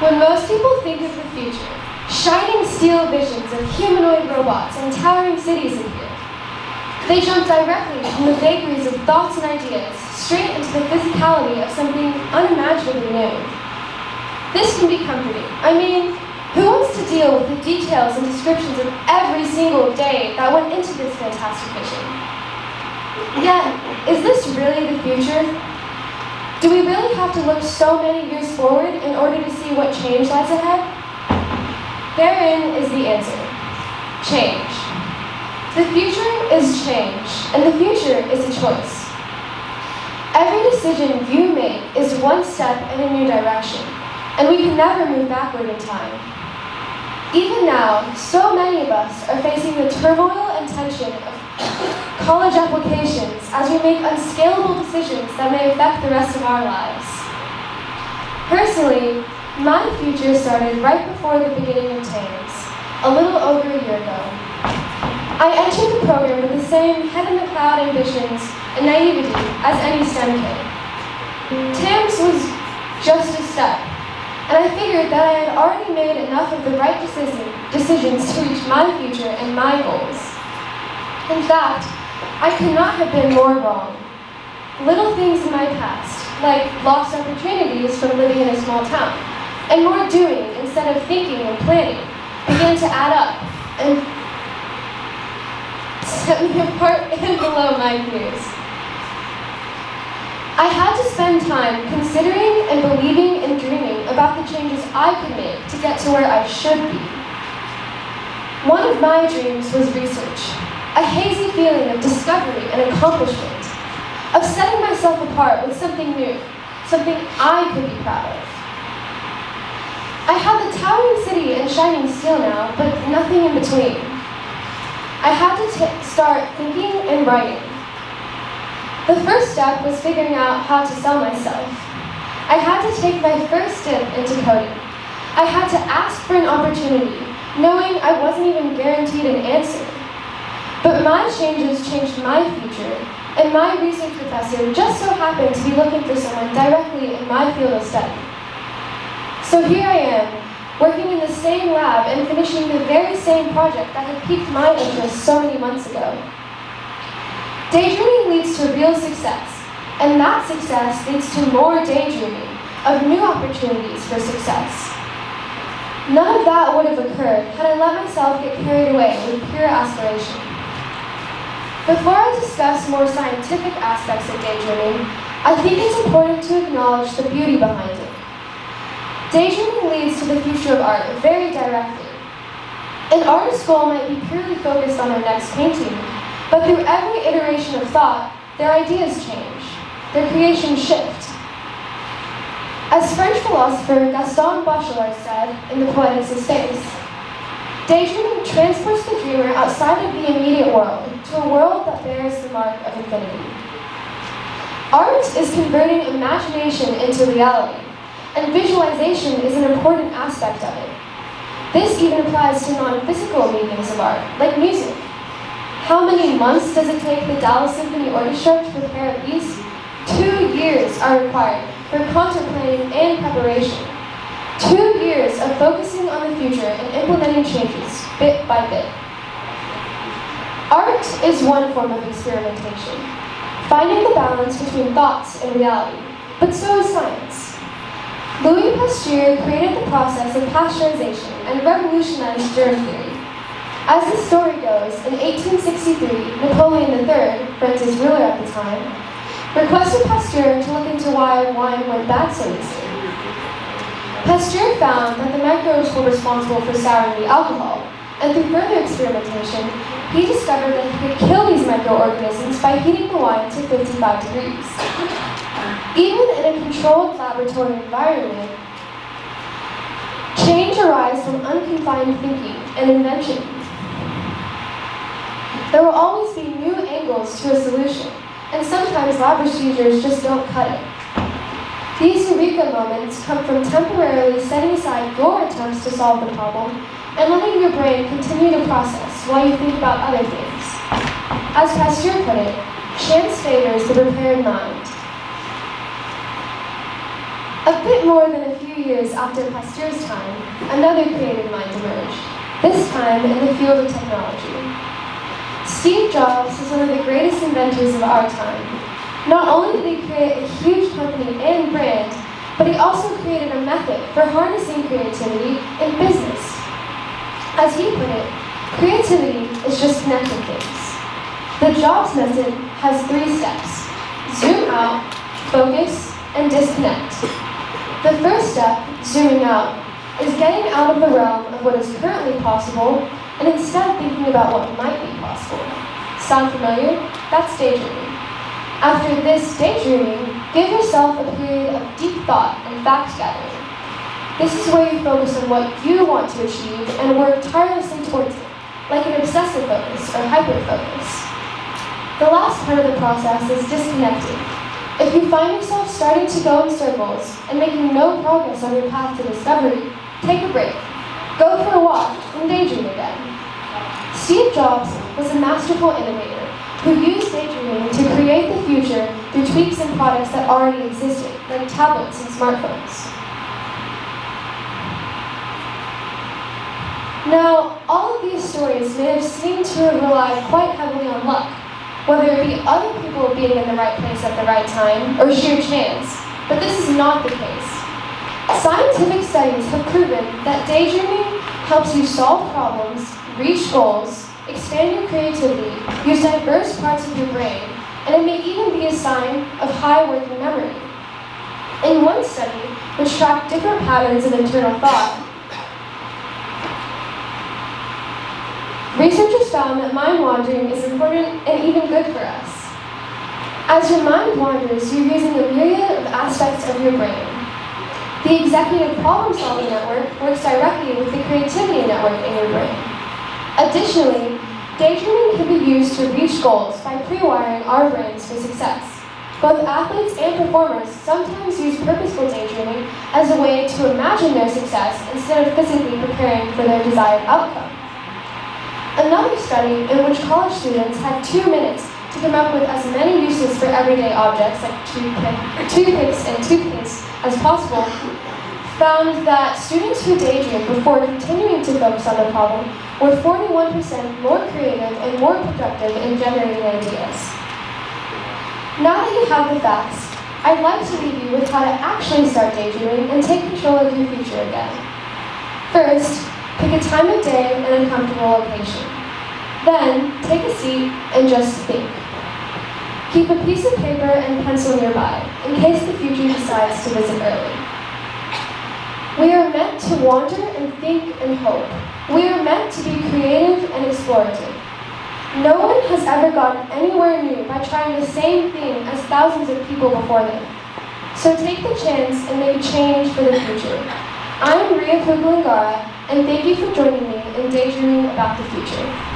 When most people think of the future, shining steel visions of humanoid robots and towering cities appear. They jump directly from the vagaries of thoughts and ideas straight into the physicality of something unimaginably new. This can be comforting. I mean, who wants to deal with the details and descriptions of every single day that went into this fantastic vision? Yet, is this really the future? Do we really have to look so many years forward in order to see what change lies ahead? Therein is the answer. Change. The future is change, and the future is a choice. Every decision you make is one step in a new direction, and we can never move backward in time. Even now, so many of us are facing the turmoil and tension of college applications as we make unscalable decisions that may affect the rest of our lives. Personally, my future started right before the beginning of TAMS, a little over a year ago. I entered the program with the same head-in-the-cloud ambitions and naivety as any STEM kid. TAMS was just a step, and I figured that I had already made enough of the right decisions to reach my future and my goals. In fact, I could not have been more wrong. Little things in my past, like lost opportunities from living in a small town, and more doing instead of thinking and planning, began to add up and set me apart and below my peers. I had to spend time considering and believing and dreaming about the changes I could make to get to where I should be. One of my dreams was research, a hazy feeling of discovery and accomplishment, of setting myself apart with something new, something I could be proud of. I had the towering city and shining steel now, but nothing in between. I had to start thinking and writing. The first step was figuring out how to sell myself. I had to take my first dip into coding. I had to ask for an opportunity, knowing I wasn't even guaranteed an answer. But my changes changed my future, and my research professor just so happened to be looking for someone directly in my field of study. So here I am, working in the same lab and finishing the very same project that had piqued my interest so many months ago. Daydreaming leads to real success, and that success leads to more daydreaming of new opportunities for success. None of that would have occurred had I let myself get carried away with pure aspiration. Before I discuss more scientific aspects of daydreaming, I think it's important to acknowledge the beauty behind it. Daydreaming leads to the future of art very directly. An artist's goal might be purely focused on their next painting, but through every iteration of thought, their ideas change, their creations shift. As French philosopher Gaston Bachelard said in The Poetics of Space, daydreaming transports the dreamer outside of the immediate world to a world that bears the mark of infinity. Art is converting imagination into reality, and visualization is an important aspect of it. This even applies to non-physical mediums of art, like music. How many months does it take the Dallas Symphony Orchestra to prepare a piece? 2 years are required for concert planning and preparation. 2 years of focusing on the future and implementing changes, bit by bit. Art is one form of experimentation, finding the balance between thoughts and reality, but so is science. Louis Pasteur created the process of pasteurization and revolutionized germ theory. As the story goes, in 1863, Napoleon III, France's ruler at the time, requested Pasteur to look into why wine went bad so easily. Pasteur found that the microbes were responsible for souring the alcohol, and through further experimentation, he discovered that he could kill these microorganisms by heating the wine to 55 degrees. Even in a controlled laboratory environment, change arises from unconfined thinking and invention. There will always be new angles to a solution, and sometimes lab procedures just don't cut it. These eureka moments come from temporarily setting aside your attempts to solve the problem and letting your brain continue to process while you think about other things. As Pasteur put it, chance favors the prepared mind. A bit more than a few years after Pasteur's time, another creative mind emerged, this time in the field of technology. Steve Jobs was one of the greatest inventors of our time. Not only did he create a huge company and brand, but he also created a method for harnessing creativity in business. As he put it, creativity is just connecting things. The Jobs method has 3 steps: zoom out, focus, and disconnect. The first step, zooming out, is getting out of the realm of what is currently possible and instead thinking about what might be possible. Sound familiar? That's daydreaming. After this daydreaming, give yourself a period of deep thought and fact gathering. This is where you focus on what you want to achieve and work tirelessly towards it, like an obsessive focus or hyper-focus. The last part of the process is disconnecting. If you find yourself starting to go in circles and making no progress on your path to discovery, take a break. Go for a walk and daydream again. Steve Jobs was a masterful innovator who used daydreaming to create the future through tweaks in products that already existed, like tablets and smartphones. Now, all of these stories may have seemed to have relied quite heavily on luck, whether it be other people being in the right place at the right time or sheer chance, but this is not the case. Scientific studies have proven that daydreaming helps you solve problems, reach goals, expand your creativity, use diverse parts of your brain, and it may even be a sign of high working memory. In one study, which tracked different patterns of internal thought, researchers found that mind wandering is important and even good for us. As your mind wanders, you're using a myriad of aspects of your brain. The executive problem-solving network works directly with the creativity network in your brain. Additionally, daydreaming can be used to reach goals by pre-wiring our brains for success. Both athletes and performers sometimes use purposeful daydreaming as a way to imagine their success instead of physically preparing for their desired outcome. Another study in which college students had 2 minutes to come up with as many uses for everyday objects like toothpicks and toothpaste as possible found that students who daydreamed before continuing to focus on the problem were 41% more creative and more productive in generating ideas. Now that you have the facts, I'd like to leave you with how to actually start daydreaming and take control of your future again. First, pick a time of day and a comfortable location. Then, take a seat and just think. Keep a piece of paper and pencil nearby, in case the future decides to visit early. We are meant to wander and think and hope. We are meant to be creative and explorative. No one has ever gotten anywhere new by trying the same thing as thousands of people before them. So take the chance and make change for the future. I'm Rhea Pookulangara, and thank you for joining me in daydreaming about the future.